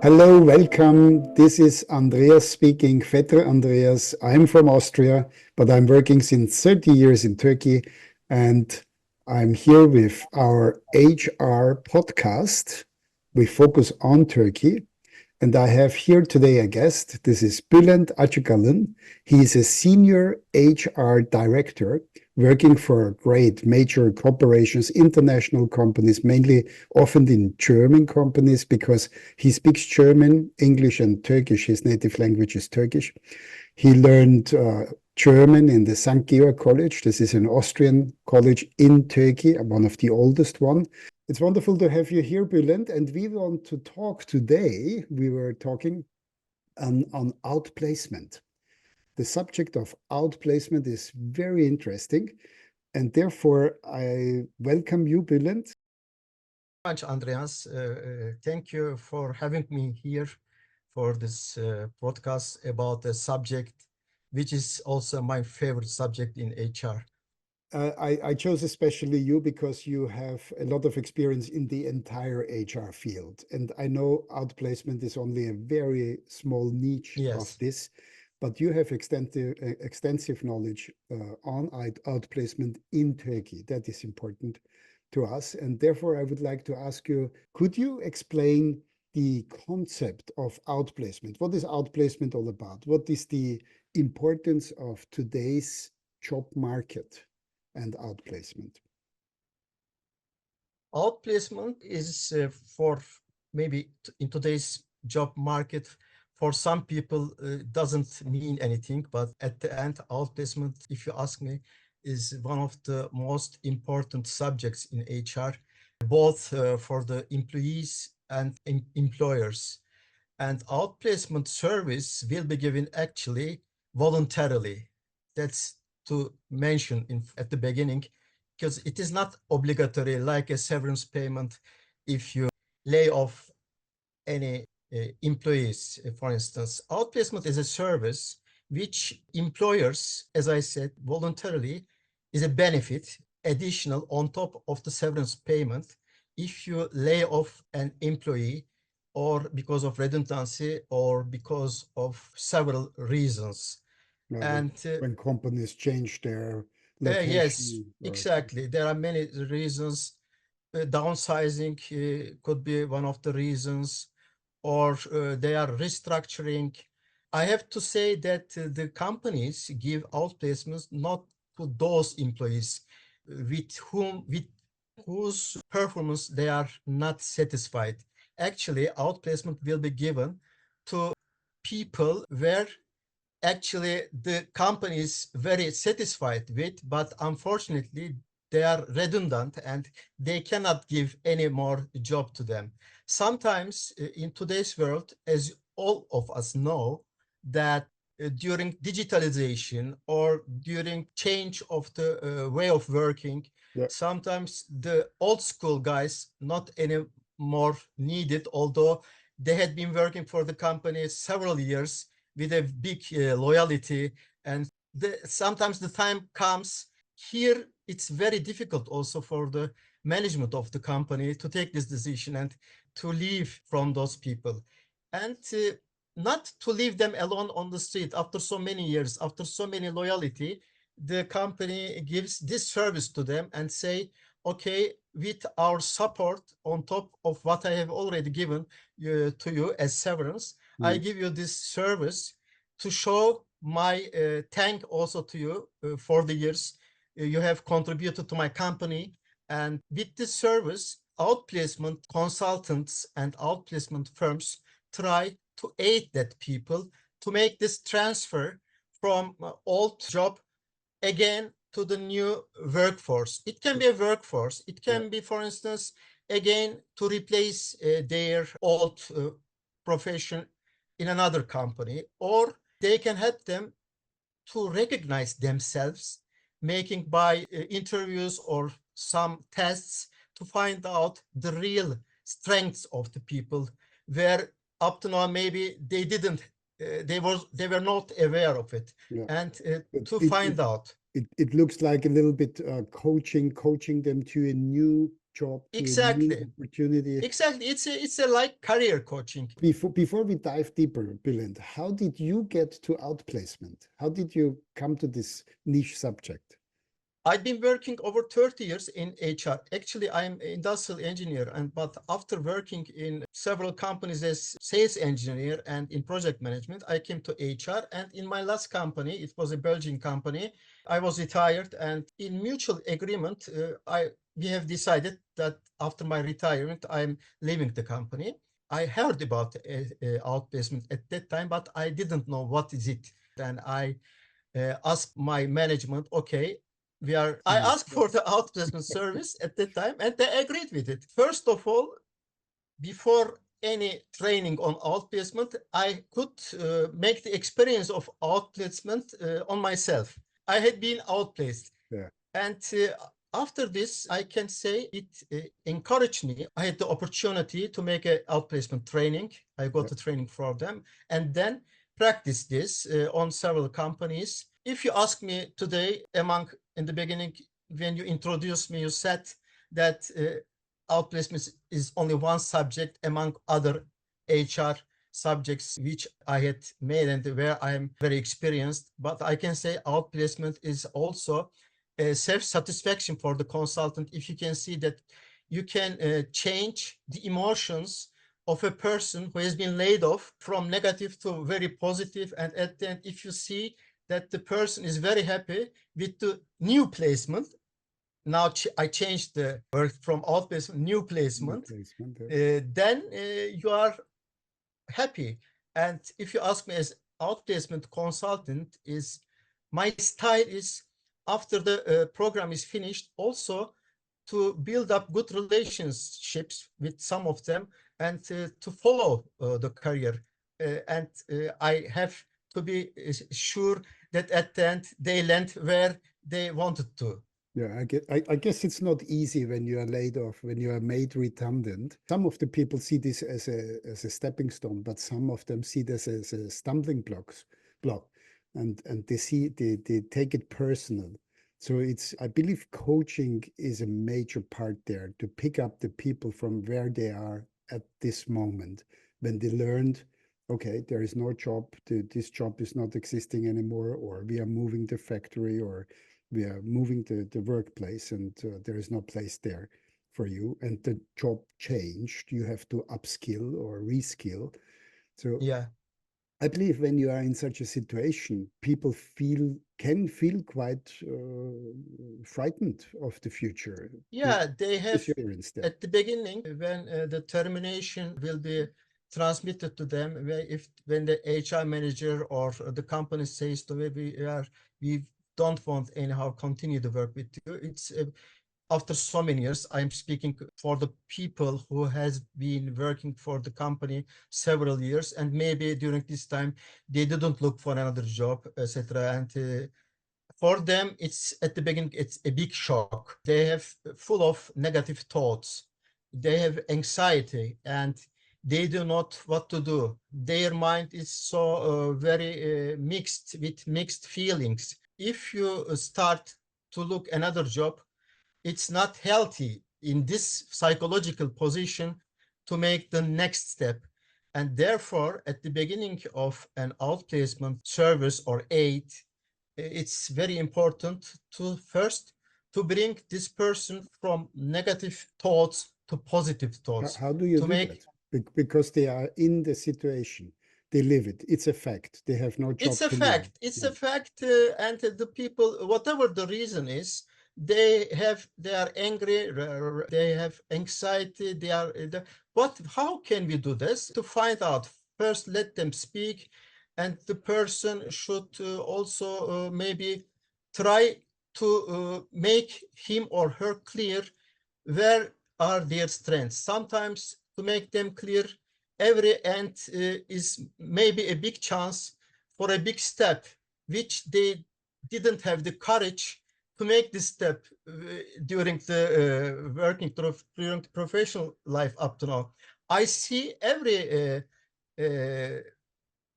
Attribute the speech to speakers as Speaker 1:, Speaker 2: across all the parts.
Speaker 1: Hello, welcome. This is Andreas speaking, Vetr Andreas. I'm from Austria, but I'm working since 30 years in Turkey, and I'm here with our HR podcast. We focus on Turkey, and I have here today a guest. This is Bülent Acikalin. He is a senior HR director working for great major corporations, international companies, mainly often in German companies because he speaks German, English, and Turkish. His native language is Turkish. He learned German in the St. Georg College. This is an Austrian college in Turkey, one of the oldest one. It's wonderful to have you here, Bülent, and we want to talk today. We were talking on outplacement. The subject of outplacement is very interesting, and therefore I welcome you, Bülent.
Speaker 2: Much, Andreas. Thank you for having me here for this podcast about a subject which is also my favorite subject in HR.
Speaker 1: I chose especially you because you have a lot of experience in the entire HR field. And I know outplacement is only a very small niche of
Speaker 2: Yes.
Speaker 1: this, but you have extensive knowledge on outplacement in Turkey. That is important to us. And therefore, I would like to ask you, could you explain the concept of outplacement? What is outplacement all about? What is the importance of today's job market and outplacement?
Speaker 2: Outplacement is for maybe in today's job market, for some people, doesn't mean anything, but at the end, outplacement, if you ask me, is one of the most important subjects in HR, both for the employees and employers. And outplacement service will be given actually voluntarily. That's to mention at the beginning, because it is not obligatory like a severance payment if you lay off any employees, for instance. Outplacement is a service which employers, as I said, voluntarily is a benefit additional on top of the severance payment if you lay off an employee or because of redundancy or because of several reasons. And
Speaker 1: When companies change their
Speaker 2: yes,
Speaker 1: location or
Speaker 2: exactly. There are many reasons. Downsizing could be one of the reasons, or they are restructuring. I have to say that the companies give outplacements not to those employees with whose performance they are not satisfied. Actually, outplacement will be given to people where actually the company is very satisfied with, but unfortunately they are redundant and they cannot give any more job to them. Sometimes in today's world, as all of us know, that during digitalization or during change of the way of working,
Speaker 1: yeah,
Speaker 2: sometimes the old school guys not anymore needed, although they had been working for the company several years with a big loyalty. And sometimes the time comes here, it's very difficult also for the management of the company to take this decision and to leave from those people. And not to leave them alone on the street after so many years, after so many loyalty, the company gives this service to them and say, okay, with our support on top of what I have already given to you as severance, I
Speaker 1: mm,
Speaker 2: give you this service to show my thank also to you for the years you have contributed to my company. And with this service, outplacement consultants and outplacement firms try to aid that people to make this transfer from old job again to the new workforce. It can be a workforce. It
Speaker 1: yeah,
Speaker 2: can be, for instance, again to replace their old profession in another company, or they can help them to recognize themselves, making by interviews or some tests to find out the real strengths of the people, where up to now maybe they didn't, they were not aware of it,
Speaker 1: yeah.
Speaker 2: and
Speaker 1: But
Speaker 2: to find out.
Speaker 1: it looks like a little bit coaching them to a new job to a new
Speaker 2: Exactly.
Speaker 1: opportunity.
Speaker 2: Exactly. It's a like career coaching.
Speaker 1: Before we dive deeper, Bülent, how did you get to outplacement? How did you come to this niche subject?
Speaker 2: I've been working over 30 years in HR. Actually, I'm an industrial engineer, but after working in several companies as sales engineer and in project management, I came to HR. And in my last company, it was a Belgian company. I was retired, and in mutual agreement, we have decided that after my retirement, I'm leaving the company. I heard about outplacement at that time, but I didn't know what is it. And I asked my management, okay, I asked for the outplacement service at that time, and they agreed with it. First of all, before any training on outplacement, I could make the experience of outplacement on myself. I had been outplaced.
Speaker 1: Yeah.
Speaker 2: And after this, I can say it encouraged me. I had the opportunity to make an outplacement training. I got the training for them and then practice this on several companies. If you ask me today, in the beginning, when you introduced me, you said that outplacement is only one subject among other HR subjects which I had made and where I am very experienced. But I can say outplacement is also self-satisfaction for the consultant if you can see that you can change the emotions of a person who has been laid off from negative to very positive, and at the end if you see that the person is very happy with the new placement. Now I changed the word from outplacement new placement. Then you are happy. And if you ask me as outplacement consultant, is my style is after the program is finished also to build up good relationships with some of them and to follow the career. And I have to be sure that at the end they land where they wanted to.
Speaker 1: Yeah, I guess it's not easy when you are laid off, when you are made redundant. Some of the people see this as a stepping stone, but some of them see this as a stumbling block, and they take it personal. So I believe coaching is a major part there to pick up the people from where they are at this moment when they learned, okay, there is no job, this job is not existing anymore, or we are moving the factory, or we are moving the workplace, and there is no place there for you, and the job changed. You have to upskill or reskill. So
Speaker 2: Yeah.
Speaker 1: I believe when you are in such a situation, people can feel quite frightened of the future.
Speaker 2: Yeah, they have
Speaker 1: Experience that.
Speaker 2: at the beginning when the termination will be transmitted to them, when the HR manager or the company says to me, we don't want anyhow continue to work with you. It's after so many years, I'm speaking for the people who has been working for the company several years, and maybe during this time they didn't look for another job, etc. And for them, it's at the beginning, it's a big shock. They have full of negative thoughts. They have anxiety and they do not what to do. Their mind is so very mixed with mixed feelings. If you start to look another job, it's not healthy in this psychological position to make the next step. And therefore, at the beginning of an outplacement service or aid, it's very important to first to bring this person from negative thoughts to positive thoughts
Speaker 1: How do you
Speaker 2: to
Speaker 1: do
Speaker 2: make
Speaker 1: that? Because they are in the situation, they live it. It's a fact. They have no job
Speaker 2: it's a
Speaker 1: to lose.
Speaker 2: fact. It's
Speaker 1: Yeah.
Speaker 2: a fact, and the people, whatever the reason is, they are angry, they have anxiety. What? How can we do this? To find out first, let them speak, and the person should also maybe try to make him or her clear where are their strengths. Sometimes to make them clear, every end is maybe a big chance for a big step, which they didn't have the courage to make this step during the during the professional life up to now. I see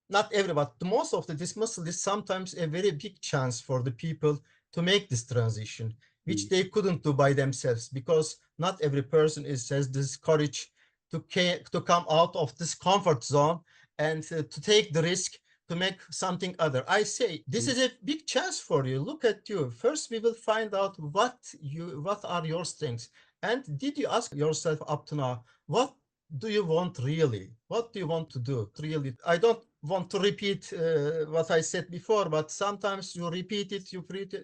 Speaker 2: not every, but the most of the dismissal is sometimes a very big chance for the people to make this transition. which they couldn't do by themselves, because not every person has this courage to come out of this comfort zone and to take the risk to make something other. I say this is a big chance for you. Look at you. First, we will find out what are your strengths, and did you ask yourself up to now, what do you want really? What do you want to do really? I don't want to repeat what I said before, but sometimes you repeat it,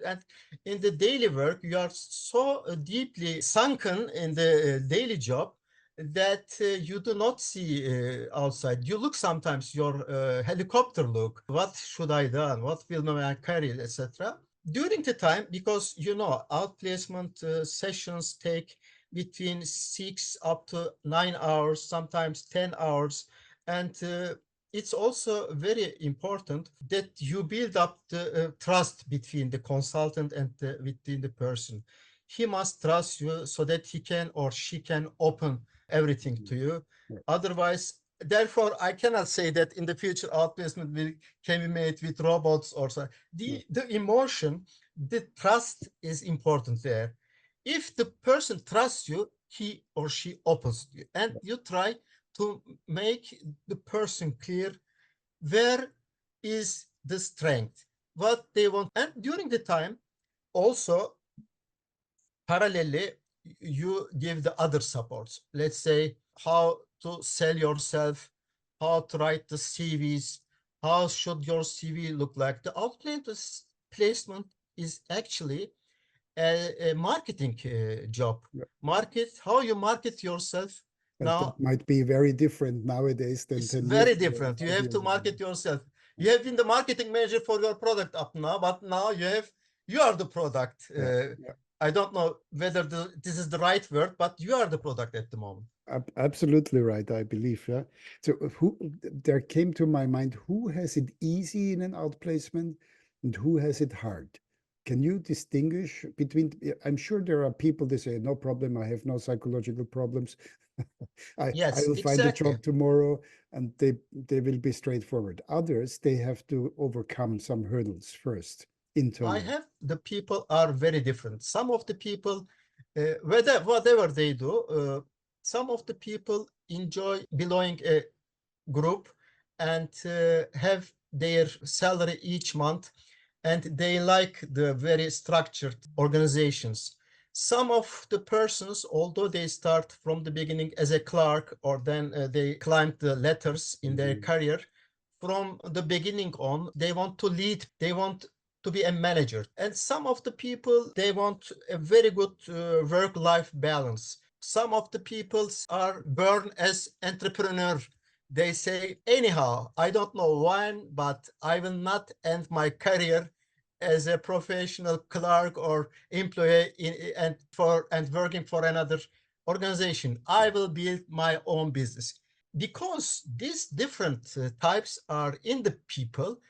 Speaker 2: and in the daily work, you are so deeply sunken in the daily job that you do not see outside. You look sometimes your helicopter look. What should I do? What will my career, etc. During the time, because outplacement sessions take between 6 up to 9 hours, sometimes 10 hours. And it's also very important that you build up the trust between the consultant and between the person. He must trust you so that he can or she can open everything to you. Otherwise, therefore, I cannot say that in the future outplacement can be made with robots or so. The emotion, the trust is important there. If the person trusts you, he or she opens to you, and you try to make the person clear where is the strength, what they want. And during the time, also, parallelly, you give the other supports. Let's say how to sell yourself, how to write the CVs, how should your CV look like. The outplacement is actually a marketing job. How you market yourself
Speaker 1: And
Speaker 2: now.
Speaker 1: that might be very different nowadays than
Speaker 2: It's
Speaker 1: 10 years
Speaker 2: very
Speaker 1: ago,
Speaker 2: different. You
Speaker 1: 5
Speaker 2: have to
Speaker 1: years ago.
Speaker 2: market yourself. You have been the marketing manager for your product up now, but now you are the product.
Speaker 1: Yeah.
Speaker 2: I don't know whether this is the right word, but you are the product at the moment.
Speaker 1: Absolutely right, I believe. Yeah. So there came to my mind, who has it easy in an outplacement and who has it hard? Can you distinguish between? I'm sure there are people that say, no problem, I have no psychological problems. I
Speaker 2: Yes,
Speaker 1: will find a
Speaker 2: exactly.
Speaker 1: job tomorrow, and they will be straightforward. Others, they have to overcome some hurdles first internally.
Speaker 2: The people are very different. Some of the people, whatever they do, some of the people enjoy belonging a group and have their salary each month, and they like the very structured organizations. Some of the persons, although they start from the beginning as a clerk, or then they climb the ladders in their career, from the beginning on, they want to lead, they want to be a manager. And some of the people, they want a very good work-life balance. Some of the people are born as entrepreneur. They say, anyhow, I don't know when, but I will not end my career as a professional clerk or employee and working for another organization. I will build my own business. Because these different types are in the people,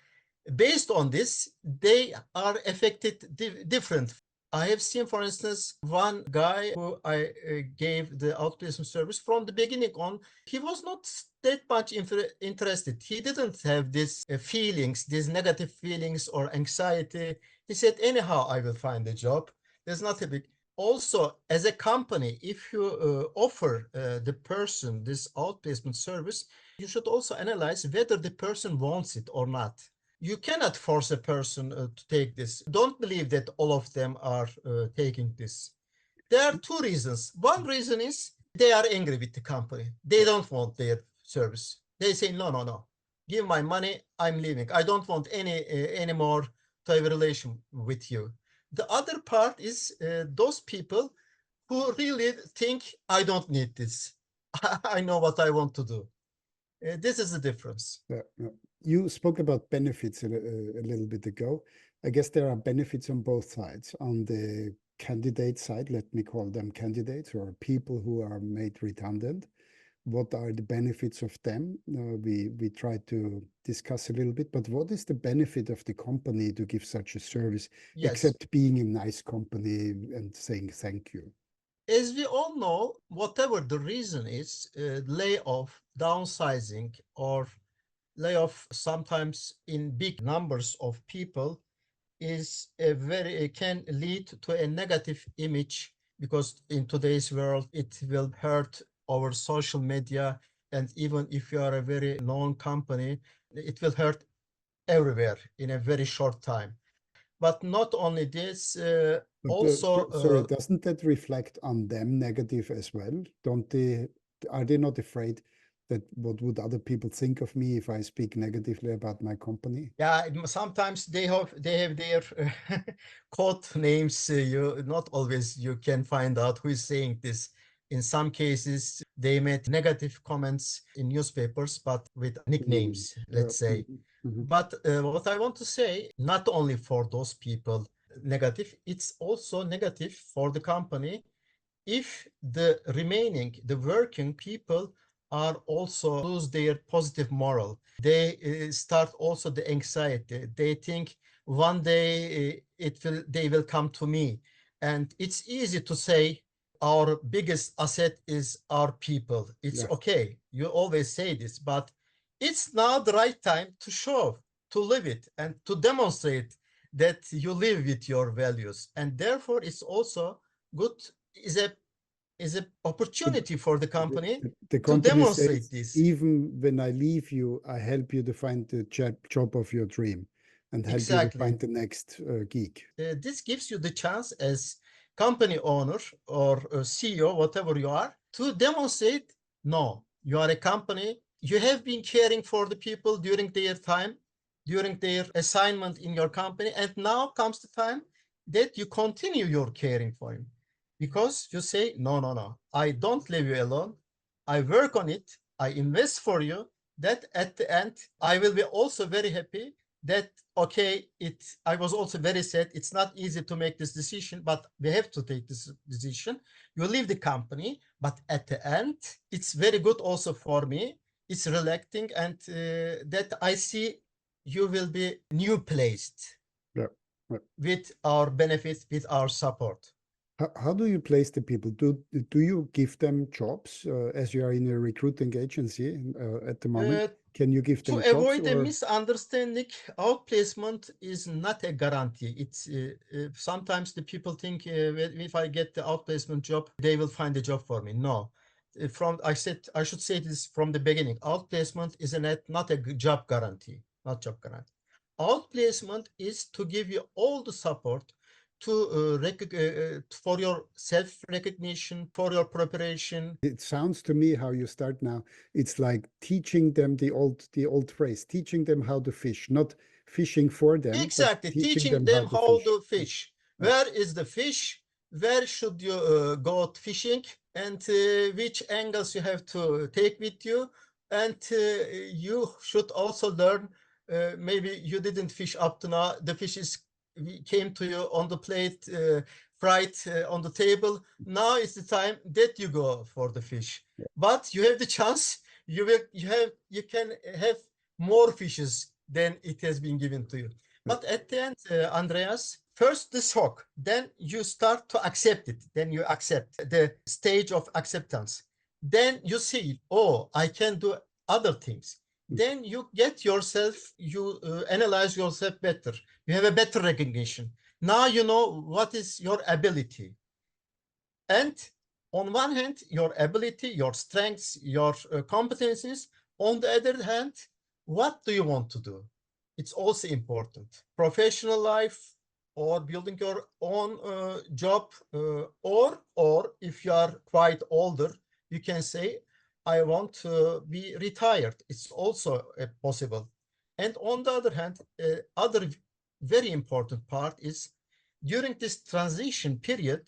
Speaker 2: based on this, they are affected different. I have seen, for instance, one guy who I gave the outplacement service from the beginning on. He was not that much interested. He didn't have these feelings, these negative feelings or anxiety. He said, anyhow, I will find a job. There's not a big. Also, as a company, if you offer the person this outplacement service, you should also analyze whether the person wants it or not. You cannot force a person to take this. Don't believe that all of them are taking this. There are two reasons. One reason is they are angry with the company. They don't want their service. They say, no, no, no. Give my money. I'm leaving. I don't want any more to have a relation with you. The other part is those people who really think, I don't need this. I know what I want to do. This is the difference.
Speaker 1: Yeah, yeah. You spoke about benefits a little bit ago. I guess there are benefits on both sides. On the candidate side, let me call them candidates or people who are made redundant. What are the benefits of them? We try to discuss a little bit, but what is the benefit of the company to give such a service,
Speaker 2: Yes.
Speaker 1: except being a nice company and saying thank you?
Speaker 2: As we all know, whatever the reason is, layoff, downsizing, or layoff sometimes in big numbers of people, is a very can lead to a negative image, because in today's world it will hurt our social media, and even if you are a very known company, it will hurt everywhere in a very short time. But not only this,
Speaker 1: Sorry, doesn't that reflect on them negative as well? Are they not afraid that what would other people think of me if I speak negatively about my company?
Speaker 2: yeah, sometimes they have their code names. You not always you can find out who is saying this. In some cases, they made negative comments in newspapers, but with nicknames,
Speaker 1: Yeah.
Speaker 2: let's say.
Speaker 1: Mhm.
Speaker 2: But what I want to say, not only for those people negative, it's also negative for the company if the working people are also lose their positive moral. They start also the anxiety. They think one day they will come to me. And it's easy to say our biggest asset is our people. It's
Speaker 1: Yeah.
Speaker 2: okay, you always say this, but it's now the right time to show, to live it, and to demonstrate that you live with your values. And therefore it's also good, is a
Speaker 1: The,
Speaker 2: opportunity for the
Speaker 1: the,
Speaker 2: company
Speaker 1: the
Speaker 2: to
Speaker 1: company
Speaker 2: demonstrate
Speaker 1: says,
Speaker 2: this.
Speaker 1: even when I leave you, I help you to find the job of your dream and help you to
Speaker 2: Exactly.
Speaker 1: find the next gig.
Speaker 2: This gives you the chance as company owner or CEO, whatever you are, to demonstrate, no, you are a company. You have been caring for the people during their time, during their assignment in your company. And now comes the time that you continue your caring for him, because you say, no, no, no, I don't leave you alone. I work on it. I invest for you. That at the end, I will be also very happy that, okay, I was also very sad. It's not easy to make this decision, but we have to take this decision. You leave the company, but at the end, it's very good also for me. It's relaxing, and that I see you will be new placed
Speaker 1: Yeah. Yeah.
Speaker 2: with our benefits, with our support.
Speaker 1: How do you place the people? Do you give them jobs as you are in a recruiting agency at the moment?
Speaker 2: Uh,
Speaker 1: Can you give
Speaker 2: to
Speaker 1: them jobs
Speaker 2: avoid a
Speaker 1: or
Speaker 2: misunderstanding, outplacement is not a guarantee. It's sometimes the people think if I get the outplacement job, they will find a job for me. No, I should say this from the beginning. Outplacement is not a job guarantee, not job guarantee. Outplacement is to give you all the support to for your self recognition, for your preparation.
Speaker 1: it sounds to me how you start now? It's like teaching them the old phrase, teaching them how to fish, not fishing for them, but
Speaker 2: Exactly,
Speaker 1: teaching
Speaker 2: teaching
Speaker 1: them how
Speaker 2: them
Speaker 1: to
Speaker 2: how
Speaker 1: fish.
Speaker 2: to fish.
Speaker 1: Yeah.
Speaker 2: Where is the fish? Where should you go fishing? And which angles you have to take with you? And you should also learn. Maybe you didn't fish up to now. The fish came to you on the plate, fried on the table. Now is the time that you go for the fish. But you have the chance. You can have more fishes than it has been given to you. But at the end, Andreas, first the shock, then you start to accept it. Then you accept the stage of acceptance. Then you see, oh, I can do other things. Then you get yourself, you analyze yourself better. You have a better recognition. Now you know what is your ability. And on one hand, your ability, your strengths, your competencies. On the other hand, what do you want to do? It's also important. Professional life, or building your own job, or if you are quite older, you can say, I want to be retired. It's also possible. And on the other hand, other very important part is, during this transition period,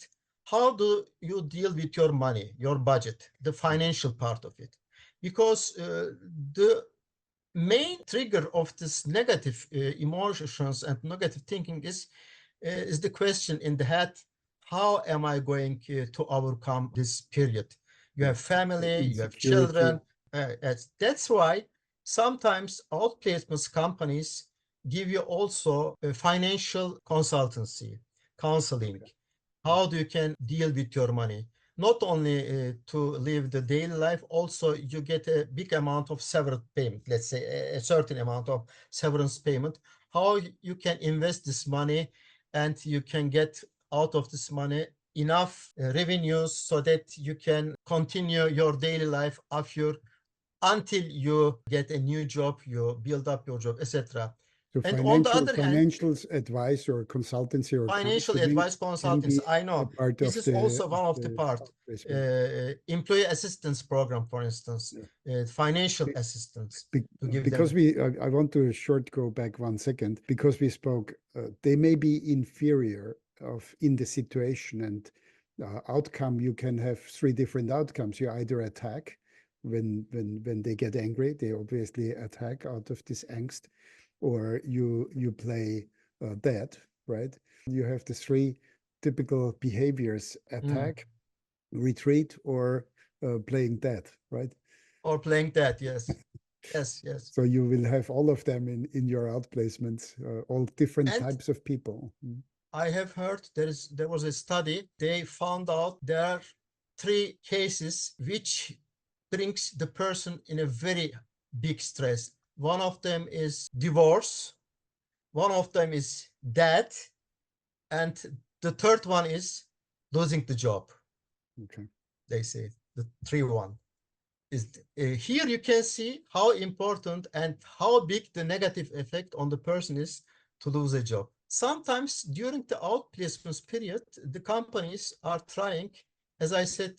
Speaker 2: how do you deal with your money, your budget, the financial part of it? Because the main trigger of this negative emotions and negative thinking is the question in the head: how am I going to overcome this period? You have family, you have
Speaker 1: Insecurity.
Speaker 2: children. That's why sometimes outplacements companies give you also a financial consultancy, counseling.
Speaker 1: Okay.
Speaker 2: How do you can deal with your money? Not only to live the daily life, also you get a big amount of severance payment, let's say a certain amount of severance payment. how you can invest this money and you can get out of this money enough revenues so that you can continue your daily life until you get a new job, you build up your job, etc.
Speaker 1: So
Speaker 2: And on the other hand,
Speaker 1: financial advice or consultancy or
Speaker 2: financial
Speaker 1: counseling
Speaker 2: advice
Speaker 1: can
Speaker 2: consultants,
Speaker 1: be
Speaker 2: I
Speaker 1: a
Speaker 2: know
Speaker 1: part
Speaker 2: this
Speaker 1: of
Speaker 2: is also one of the
Speaker 1: the
Speaker 2: part.
Speaker 1: outplacement.
Speaker 2: Employee assistance program, for instance, financial assistance to give
Speaker 1: Because
Speaker 2: them.
Speaker 1: I want to go back 1 second, because we spoke, they may be inferior in the situation and outcome. You can have three different outcomes. You either attack when they get angry, they obviously attack out of this angst, or you play dead, right? You have the three typical behaviors: attack, retreat, or playing dead, right?
Speaker 2: Or playing that, yes. Yes, yes.
Speaker 1: So you will have all of them in your outplacements, all different
Speaker 2: And
Speaker 1: types of people.
Speaker 2: I have heard there was a study. They found out there are three cases which brings the person in a very big stress. One of them is divorce, one of them is death, and the third one is losing the job.
Speaker 1: Okay.
Speaker 2: They say the three one is here you can see how important and how big the negative effect on the person is to lose a job. Sometimes during the outplacement period, the companies are trying, as I said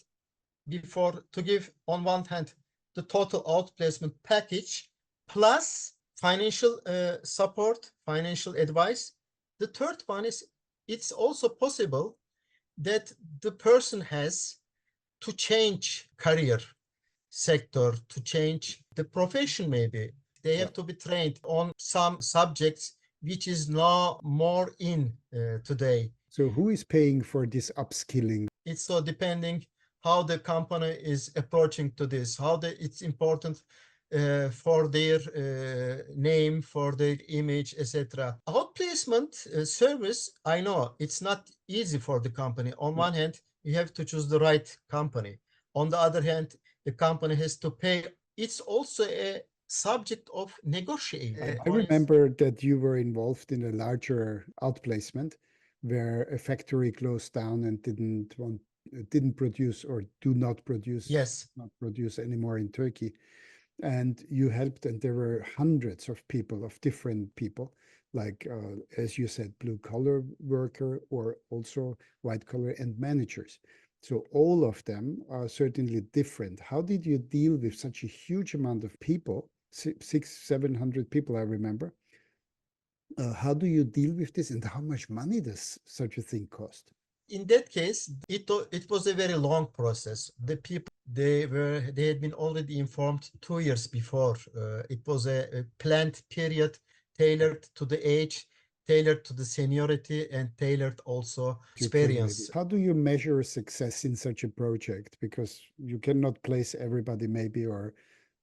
Speaker 2: before, to give on one hand the total outplacement package plus financial support, financial advice. The third one is it's also possible that the person has to change career sector, to change the profession. Maybe they have to be trained on some subjects which is now more in today.
Speaker 1: So who is paying for this upskilling?
Speaker 2: It's so depending how the company is approaching to this, it's important for their name, for their image, etc. Outplacement service, I know it's not easy for the company. On one hand, you have to choose the right company. On the other hand, the company has to pay. It's also a subject of negotiation.
Speaker 1: I remember that you were involved in a larger outplacement where a factory closed down and didn't produce or do not produce
Speaker 2: Yes.
Speaker 1: not produce anymore in Turkey. And you helped, and there were hundreds of people, of different people, like as you said, blue collar worker, or also white collar, and managers. So all of them are certainly different. How did you deal with such a huge amount of people, 700 people, I remember? How do you deal with this, and how much money does such a thing cost?
Speaker 2: In that case, it was a very long process. The people they had been already informed 2 years before. It was a planned period, tailored to the age, tailored to the seniority, and tailored also experience.
Speaker 1: How do you measure success in such a project? Because you cannot place everybody, maybe, or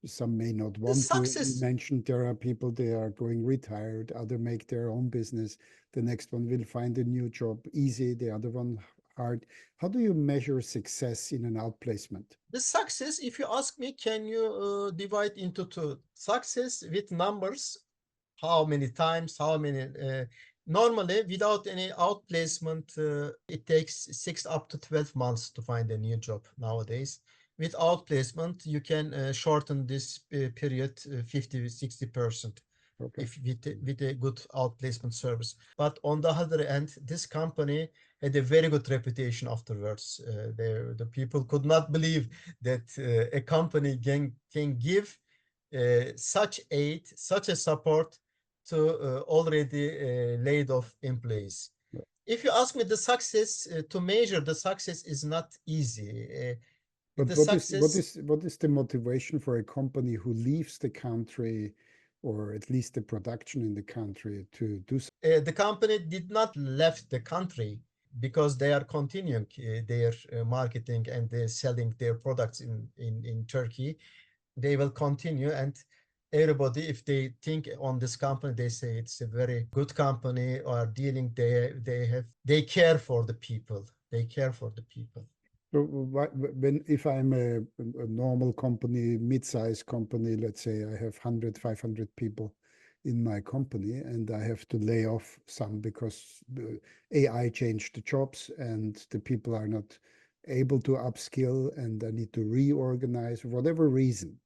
Speaker 1: some may not
Speaker 2: The
Speaker 1: want to. You
Speaker 2: success,
Speaker 1: mentioned there are people, they are going retired, other make their own business. The next one will find a new job easy, the other one hard. How do you measure success in an outplacement?
Speaker 2: the success, if you ask me, can you divide into two? Success with numbers, how many times, how many. Normally, without any outplacement, it takes 6 up to 12 months to find a new job nowadays. With outplacement, you can shorten this period 50, 60%.
Speaker 1: Okay.
Speaker 2: If with a good outplacement service. But on the other end, this company had a very good reputation afterwards. The people could not believe that a company can give such aid, such a support to already laid off employees.
Speaker 1: Yeah.
Speaker 2: If you ask me, the success to measure the success is not easy.
Speaker 1: But
Speaker 2: The success,
Speaker 1: what is the motivation for a company who leaves the country, or at least the production in the country, to do so?
Speaker 2: the company did not left the country because they are continuing their marketing and they're selling their products in Turkey. They will continue, and everybody, if they think on this company, they say it's a very good company or dealing. They care for the people. They care for the people.
Speaker 1: So if I'm a normal company, mid-sized company, let's say I have 100, 500 people, in my company, and I have to lay off some because the AI changed the jobs and the people are not able to upskill, and I need to reorganize for whatever reason.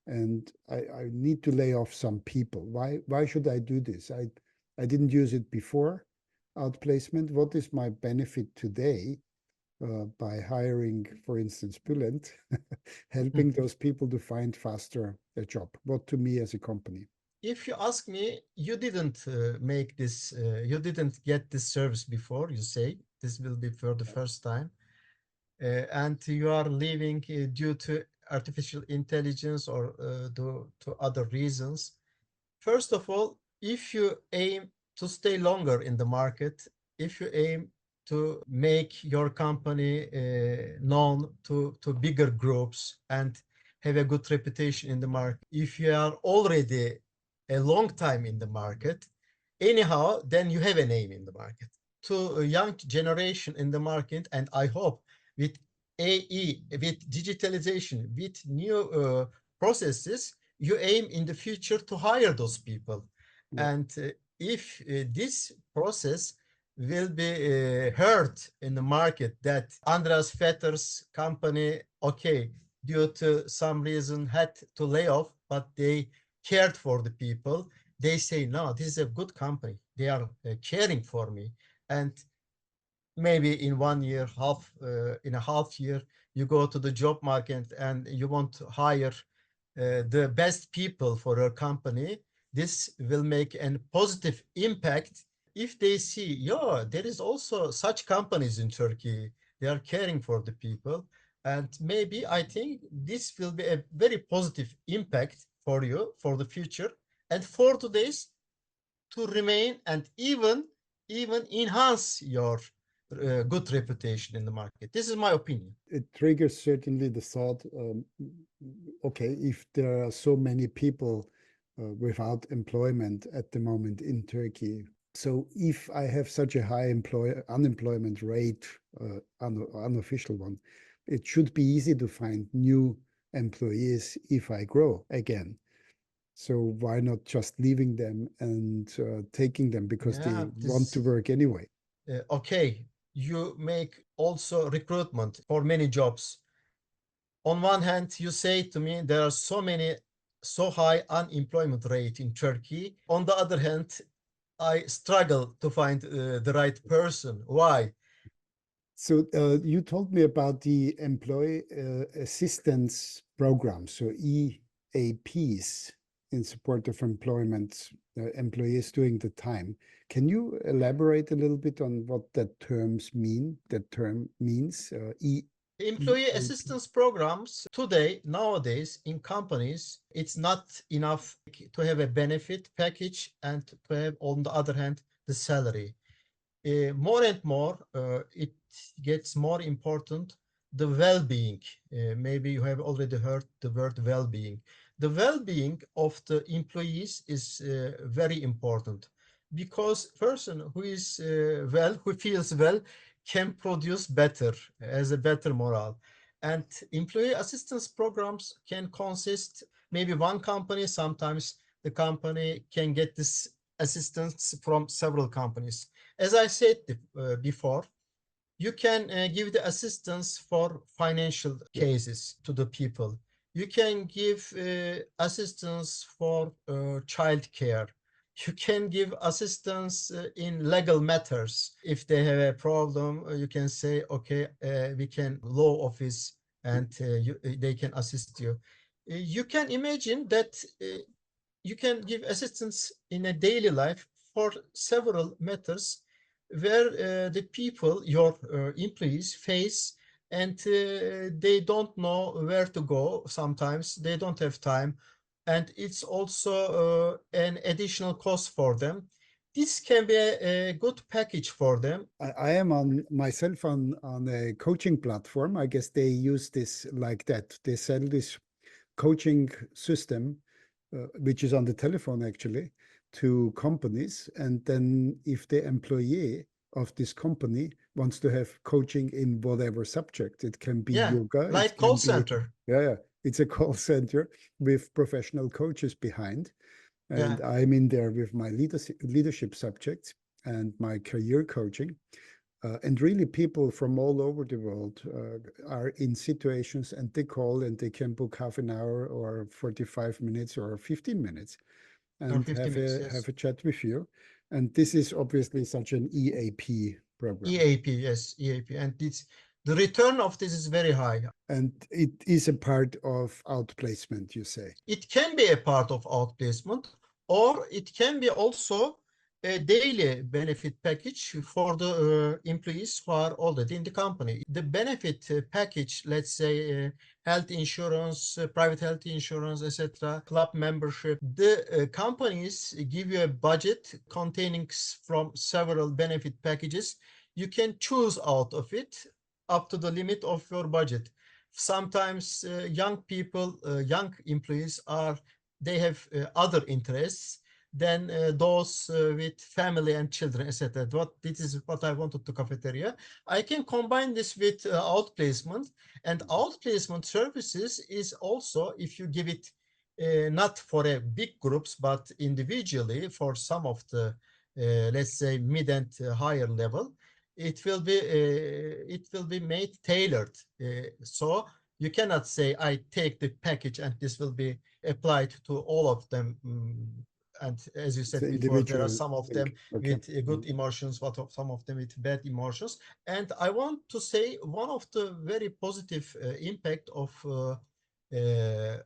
Speaker 1: And I need to lay off some people. Why should I do this? I didn't use it before outplacement. What is my benefit today by hiring, for instance, Bülent, helping those people to find faster a job? What to me as a company?
Speaker 2: If you ask me, you didn't make this, you didn't get this service before, you say. This will be for the first time. And you are leaving due to artificial intelligence or to other reasons. First of all, if you aim to stay longer in the market, if you aim to make your company known to bigger groups and have a good reputation in the market, if you are already a long time in the market, anyhow, then you have a name in the market. To a young generation in the market, and I hope with AI, with digitalization, with new processes, you aim in the future to hire those people.
Speaker 1: Yeah.
Speaker 2: And if this process will be heard in the market that Andreas Vetr's company, okay, due to some reason had to lay off, but they cared for the people, they say, no, this is a good company. They are caring for me. And maybe in 1 year, in a half year, you go to the job market and you want to hire the best people for your company. This will make a positive impact if they see, yeah, there is also such companies in Turkey. They are caring for the people. And maybe I think this will be a very positive impact for you for the future and for today's to remain and even enhance your good reputation in the market. This is my opinion.
Speaker 1: It triggers certainly the thought, okay, if there are so many people without employment at the moment in Turkey, so if I have such a high unemployment rate, unofficial one, it should be easy to find new employees if I grow again. So why not just leaving them and taking them because
Speaker 2: Yeah,
Speaker 1: they want to
Speaker 2: this
Speaker 1: work anyway?
Speaker 2: okay. You make also recruitment for many jobs. On one hand, you say to me there are so high unemployment rate in Turkey. On the other hand, I struggle to find the right person. Why?
Speaker 1: So you told me about the employee assistance program, so EAPs in support of employment, employees doing the time. Can you elaborate a little bit on what that term means,
Speaker 2: Employee
Speaker 1: EAP?
Speaker 2: assistance programs today, nowadays in companies, it's not enough to have a benefit package and to have, on the other hand, the salary. More and more, it gets more important, the well-being. Maybe you have already heard the word well-being. The well-being of the employees is very important because person who is well, who feels well, can produce better, has a better morale. And employee assistance programs can consist maybe one company, sometimes the company can get this assistance from several companies. As I said before, you can give the assistance for financial cases to the people. You can give assistance for child care. You can give assistance in legal matters. If they have a problem, you can say, okay, we can law office and they can assist you. You can imagine that you can give assistance in a daily life for several matters where the people, your employees, face and they don't know where to go. Sometimes they don't have time, and it's also an additional cost for them. This can be a good package for them.
Speaker 1: I am on myself on a coaching platform. I guess they use this like that. They sell this coaching system, which is on the telephone actually, to companies. And then if the employee of this company wants to have coaching in whatever subject, it can be
Speaker 2: Yeah,
Speaker 1: yoga, it
Speaker 2: like call
Speaker 1: can be,
Speaker 2: center.
Speaker 1: yeah, it's a call center with professional coaches behind. And
Speaker 2: Yeah.
Speaker 1: I'm in there with my leadership subjects and my career coaching. And really, people from all over the world are in situations and they call and they can book half an hour or 45 minutes or 15 minutes
Speaker 2: Or
Speaker 1: and
Speaker 2: 50 minutes,
Speaker 1: have
Speaker 2: yes.
Speaker 1: a chat with you. And this is obviously such an EAP program.
Speaker 2: EAP, yes, EAP. And it's the return of this is very high.
Speaker 1: And it is a part of outplacement, you say.
Speaker 2: It can be a part of outplacement, or it can be also a daily benefit package for the employees who are already in the company. The benefit package, let's say health insurance, private health insurance, etc., club membership, the companies give you a budget containing from several benefit packages. You can choose out of it up to the limit of your budget. Sometimes young people, young employees they have other interests than those with family and children, etc. This is what I wanted to cafeteria. I can combine this with outplacement, and outplacement services is also, if you give it not for a big groups but individually for some of the let's say mid and higher level, it will be made tailored. So you cannot say I take the package and this will be applied to all of them. And as you
Speaker 1: It's
Speaker 2: said
Speaker 1: an
Speaker 2: before, there are
Speaker 1: individual
Speaker 2: some of
Speaker 1: thing.
Speaker 2: them
Speaker 1: Okay.
Speaker 2: with good emotions, but some of them with bad emotions. And I want to say one of the very positive impact of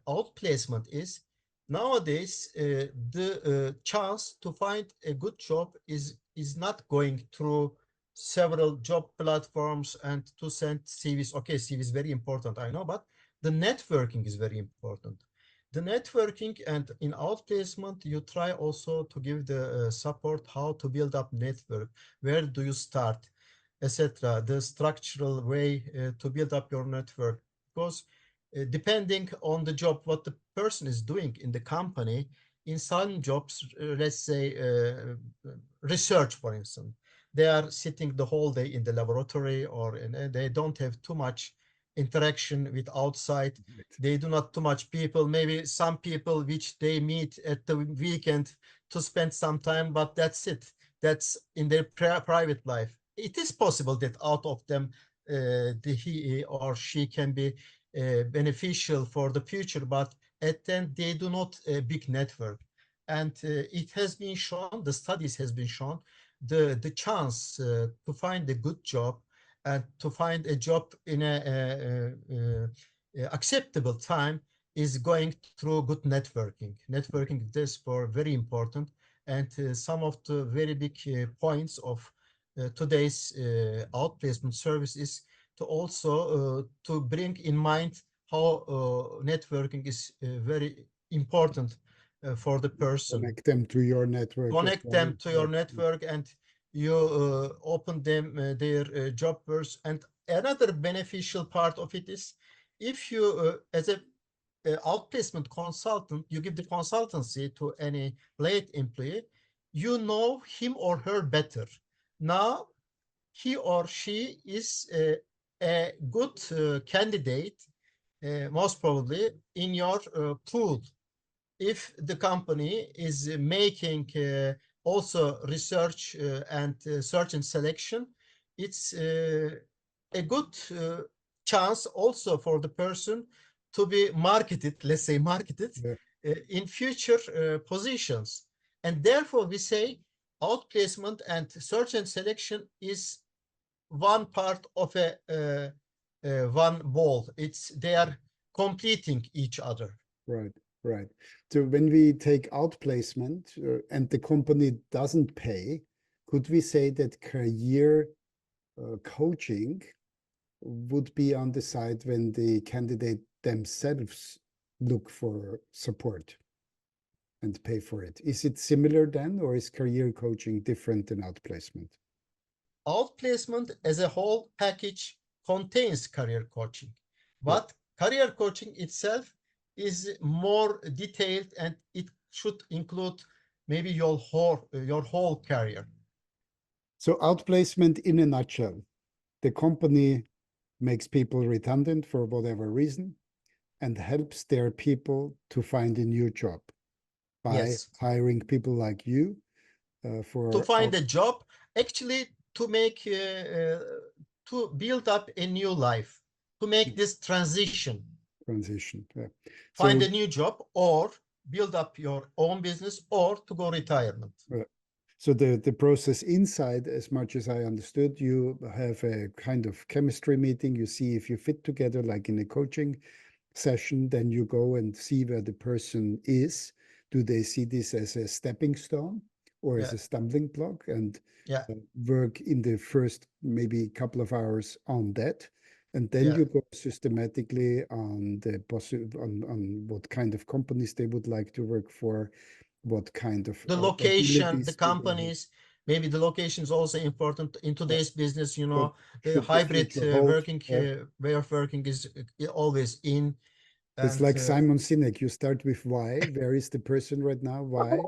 Speaker 2: outplacement is nowadays the chance to find a good job is not going through several job platforms and to send CVs. Okay, CV is very important, I know, but the networking is very important. The networking, and in outplacement, you try also to give the support how to build up network. Where do you start, etc. The structural way to build up your network, because depending on the job, what the person is doing in the company, in some jobs, let's say research, for instance, they are sitting the whole day in the laboratory, or they don't have too much interaction with outside. They do not too much people, maybe some people which they meet at the weekend to spend some time, but that's it. That's in their private life. It is possible that out of them he or she can be beneficial for the future, but at the end they do not a big network. And it has been shown, the studies has been shown, the chance to find a good job and to find a job in a acceptable time is going through good networking. Networking is therefore very important, and some of the very big points of today's outplacement service is to also to bring in mind how networking is very important for the person.
Speaker 1: Connect them to your network as
Speaker 2: Connect
Speaker 1: well.
Speaker 2: them to your
Speaker 1: Right.
Speaker 2: network, and you open them their job verse. And another beneficial part of it is, if you as a outplacement consultant, you give the consultancy to any late employee, you know him or her better. Now he or she is a good candidate, most probably in your pool. If the company is making also research and search and selection, it's a good chance also for the person to be marketed, let's say marketed,
Speaker 1: Yeah.
Speaker 2: in future positions. And therefore we say outplacement and search and selection is one part of a one ball. They are completing each other.
Speaker 1: Right. Right. So when we take outplacement and the company doesn't pay, could we say that career coaching would be on the side when the candidate themselves look for support and pay for it? Is it similar then, or is career coaching different than outplacement?
Speaker 2: Outplacement as a whole package contains career coaching,
Speaker 1: Yeah.
Speaker 2: but career coaching itself is more detailed, and it should include maybe your whole career.
Speaker 1: So outplacement in a nutshell, the company makes people redundant for whatever reason and helps their people to find a new job. by
Speaker 2: Yes.
Speaker 1: hiring people like you
Speaker 2: To
Speaker 1: for
Speaker 2: find
Speaker 1: our
Speaker 2: a job, actually to make to build up a new life, to make this transition,
Speaker 1: transition. Yeah.
Speaker 2: find
Speaker 1: So,
Speaker 2: a new job or build up your own business or to go retirement.
Speaker 1: so the process inside, as much as I understood, you have a kind of chemistry meeting. You see if you fit together, like in a coaching session. Then you go and see where the person is. Do they see this as a stepping stone or as
Speaker 2: Yeah,
Speaker 1: a stumbling block? And
Speaker 2: yeah,
Speaker 1: work in the first maybe couple of hours on that. And then
Speaker 2: yeah.
Speaker 1: you go systematically on the on what kind of companies they would like to work for, what kind of
Speaker 2: The location, the
Speaker 1: abilities do they have.
Speaker 2: companies, maybe the location is also important in
Speaker 1: Yeah.
Speaker 2: today's business.
Speaker 1: What
Speaker 2: The
Speaker 1: should the
Speaker 2: hybrid
Speaker 1: future hold?
Speaker 2: working
Speaker 1: Yeah.
Speaker 2: way of working is always in,
Speaker 1: It's
Speaker 2: and
Speaker 1: like Simon Sinek. You start with why. Where is the person right now? Why?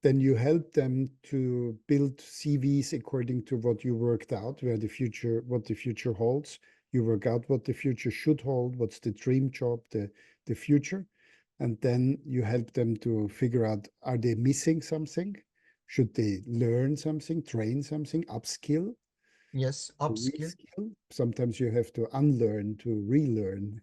Speaker 1: Then you help them to build CVs according to what you worked out, where the future, what the future holds. You work out what the future should hold, what's the dream job, the future. And then you help them to figure out, are they missing something? Should they learn something, train something, upskill,
Speaker 2: yes, upskill.
Speaker 1: reskill? Sometimes you have to unlearn to relearn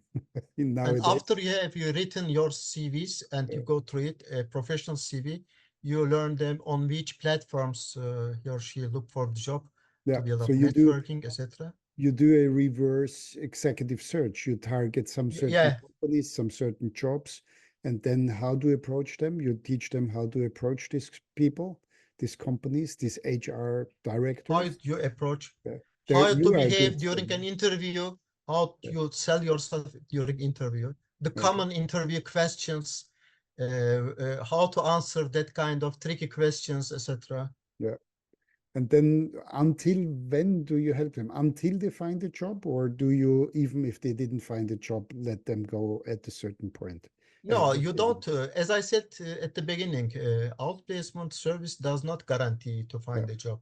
Speaker 1: in
Speaker 2: And
Speaker 1: nowadays.
Speaker 2: after you written your CVs and you go through it, a professional CV, you learn them on which platforms he or she look for the job
Speaker 1: Yeah.
Speaker 2: to build
Speaker 1: So
Speaker 2: up networking, etc.
Speaker 1: you do a reverse executive search. You target some certain
Speaker 2: Yeah,
Speaker 1: companies, some certain jobs, and then how to approach them. You teach them how to approach these people, these companies, these HR
Speaker 2: how
Speaker 1: directors.
Speaker 2: you approach,
Speaker 1: Yeah. There,
Speaker 2: how to
Speaker 1: you are
Speaker 2: behave
Speaker 1: good for
Speaker 2: during an
Speaker 1: them.
Speaker 2: interview, how
Speaker 1: Yeah.
Speaker 2: you sell yourself during interview, the
Speaker 1: Okay.
Speaker 2: common interview questions, how to answer that kind of tricky questions, etc.
Speaker 1: Yeah. And then until when do you help them? Until they find a job, or do you, even if they didn't find a job, let them go at a certain point?
Speaker 2: No,
Speaker 1: If
Speaker 2: you
Speaker 1: they didn't.
Speaker 2: don't. As I said at the beginning, outplacement service does not guarantee to
Speaker 1: Yeah.
Speaker 2: find a job.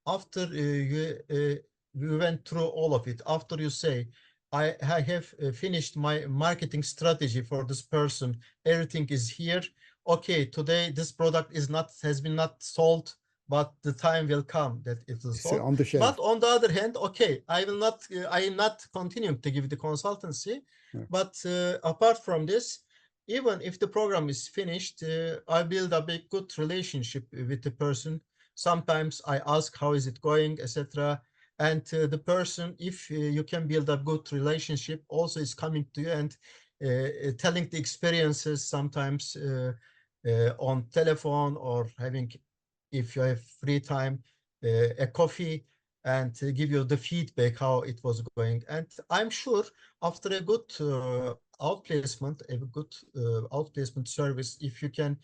Speaker 2: After we went through all of it, after you say, I have finished my marketing strategy for this person, everything is here. Okay, today this product is not has been not sold, but the time will come that it will
Speaker 1: It's
Speaker 2: sold.
Speaker 1: on the shelf.
Speaker 2: But on the other hand, okay, I am not continuing to give the consultancy.
Speaker 1: Yeah.
Speaker 2: But apart from this, even if the program is finished, I build a big good relationship with the person. Sometimes I ask how is it going, etc. And the person, if you can build a good relationship, also is coming to you and telling the experiences sometimes on telephone or having, if you have free time, a coffee and give you the feedback how it was going. And I'm sure after a good outplacement, a good outplacement service, if you can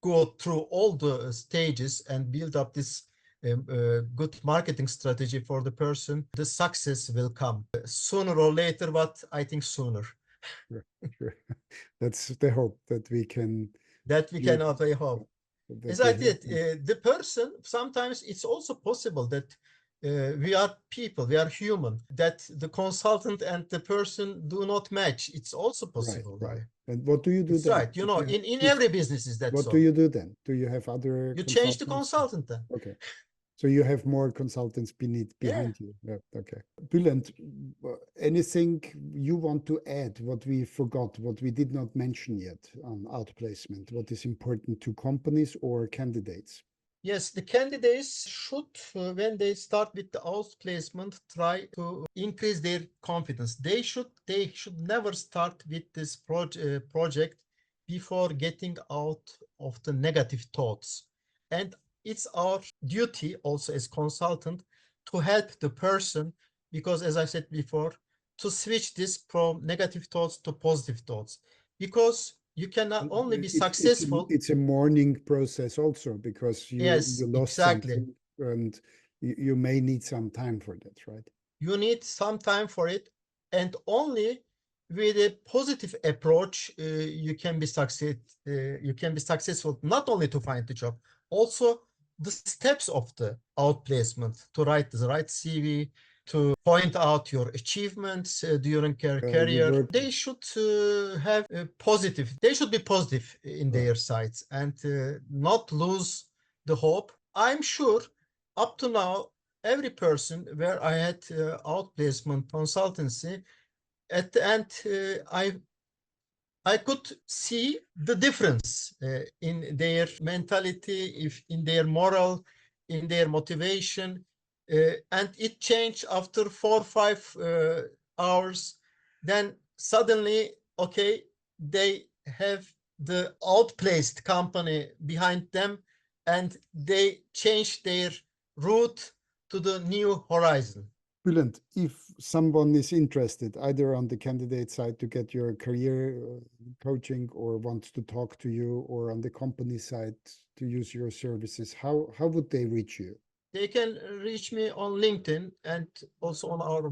Speaker 2: go through all the stages and build up this good marketing strategy for the person, the success will come sooner or later, but I think sooner.
Speaker 1: Sure, sure. That's the hope that we can
Speaker 2: That we
Speaker 1: use,
Speaker 2: can have a hope.
Speaker 1: that
Speaker 2: As
Speaker 1: we
Speaker 2: I
Speaker 1: help
Speaker 2: did,
Speaker 1: them.
Speaker 2: the person, sometimes it's also possible that we are people, we are human, that the consultant and the person do not match. It's also
Speaker 1: Right,
Speaker 2: possible.
Speaker 1: right. And what do you do
Speaker 2: It's
Speaker 1: then?
Speaker 2: right.
Speaker 1: If you have,
Speaker 2: In
Speaker 1: if
Speaker 2: every business is that
Speaker 1: what do
Speaker 2: so.
Speaker 1: you do then? Do you have other
Speaker 2: You change the
Speaker 1: consultants?
Speaker 2: consultant then.
Speaker 1: Okay. So you have more consultants
Speaker 2: Yeah.
Speaker 1: behind you. Yeah, okay. Bülent, anything you want to add, what we forgot, what we did not mention yet on outplacement, what is important to companies or candidates?
Speaker 2: Yes, the candidates should, when they start with the outplacement, try to increase their confidence. They should never start with this project before getting out of the negative thoughts. And it's our duty also as consultant to help the person, because as I said before, to switch this from negative thoughts to positive thoughts. Because you cannot
Speaker 1: And
Speaker 2: only be
Speaker 1: it's
Speaker 2: successful.
Speaker 1: it's a mourning process also because you
Speaker 2: Yes,
Speaker 1: lost
Speaker 2: exactly.
Speaker 1: something and you may need some time for that, right?
Speaker 2: You need some time for it, and only with a positive approach you can be you can be successful, not only to find the job, also the steps of the outplacement, to write the right CV, to point out your achievements during your career. They should have a positive. They should be positive in their sides and not lose the hope. I'm sure up to now, every person where I had outplacement consultancy, at the end, I could see the difference in their mentality, if in their moral, in their motivation, and it changed after 4 or 5 hours. Then suddenly, okay, they have the outplaced company behind them, and they change their route to the new horizon.
Speaker 1: Bülent, if someone is interested either on the candidate side to get your career coaching or wants to talk to you, or on the company side to use your services, how would they reach you?
Speaker 2: They can reach me on LinkedIn and also on our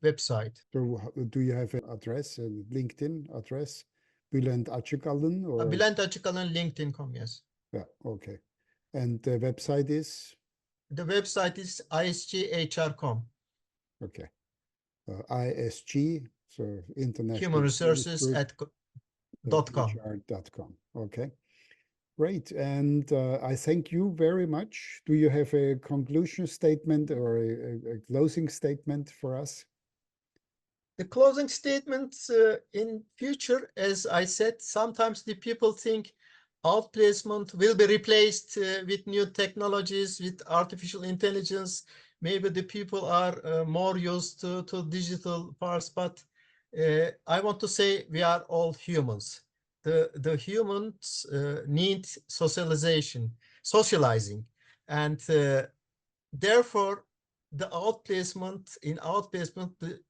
Speaker 2: website.
Speaker 1: So do you have an address, a LinkedIn address, Bülent Acikalin, or?
Speaker 2: Bülent Acikalin LinkedIn.com, yes.
Speaker 1: Yeah, okay. And the website is?
Speaker 2: The website is isghr.com.
Speaker 1: Okay. ISG, so International
Speaker 2: Human Resources at .com.
Speaker 1: HR.com. Okay. Great. And I thank you very much. Do you have a conclusion statement or a closing statement for us?
Speaker 2: The closing statements in future, as I said, sometimes the people think outplacement will be replaced with new technologies, with artificial intelligence. Maybe the people are more used to digital parts, but I want to say we are all humans. The humans need socializing, and therefore the outplacement,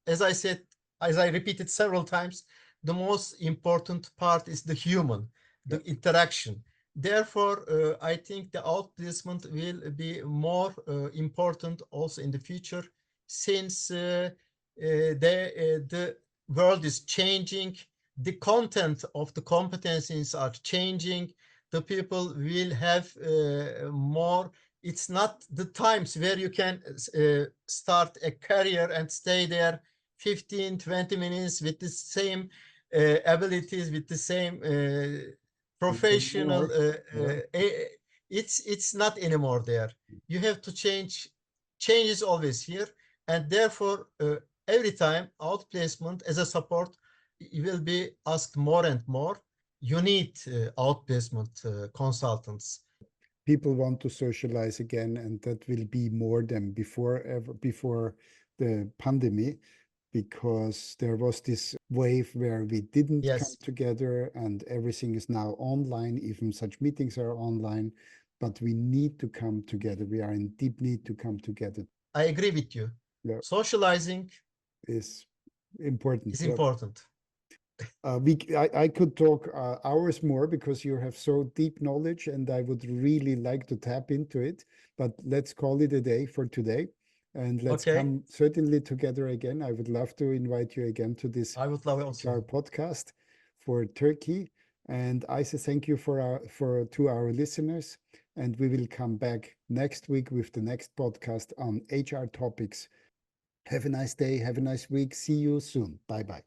Speaker 2: as I said, as I repeated several times, the most important part is the human, the interaction. Therefore, I think the outplacement will be more important also in the future, since the world is changing, the content of the competencies are changing, the people will have more. It's not the times where you can start a career and stay there 15, 20 minutes with the same abilities, with the same professional. It's not anymore there. You have to change. Change is always here. And therefore, every time outplacement as a support, it will be asked more and more. You need outplacement consultants.
Speaker 1: People want to socialize again, and that will be more than before the pandemic, because there was this wave where we didn't come together, and everything is now online. Even such meetings are online, but we need to come together. We are in deep need to come together.
Speaker 2: I agree with you. Yeah. Socializing
Speaker 1: is important.
Speaker 2: Is important.
Speaker 1: I could talk hours more, because you have so deep knowledge, and I would really like to tap into it. But let's call it a day for today, and let's come certainly together again. I would love to invite you again to this HR podcast for Turkey. And I say thank you to our listeners, and we will come back next week with the next podcast on HR topics. Have a nice day. Have a nice week. See you soon. Bye bye.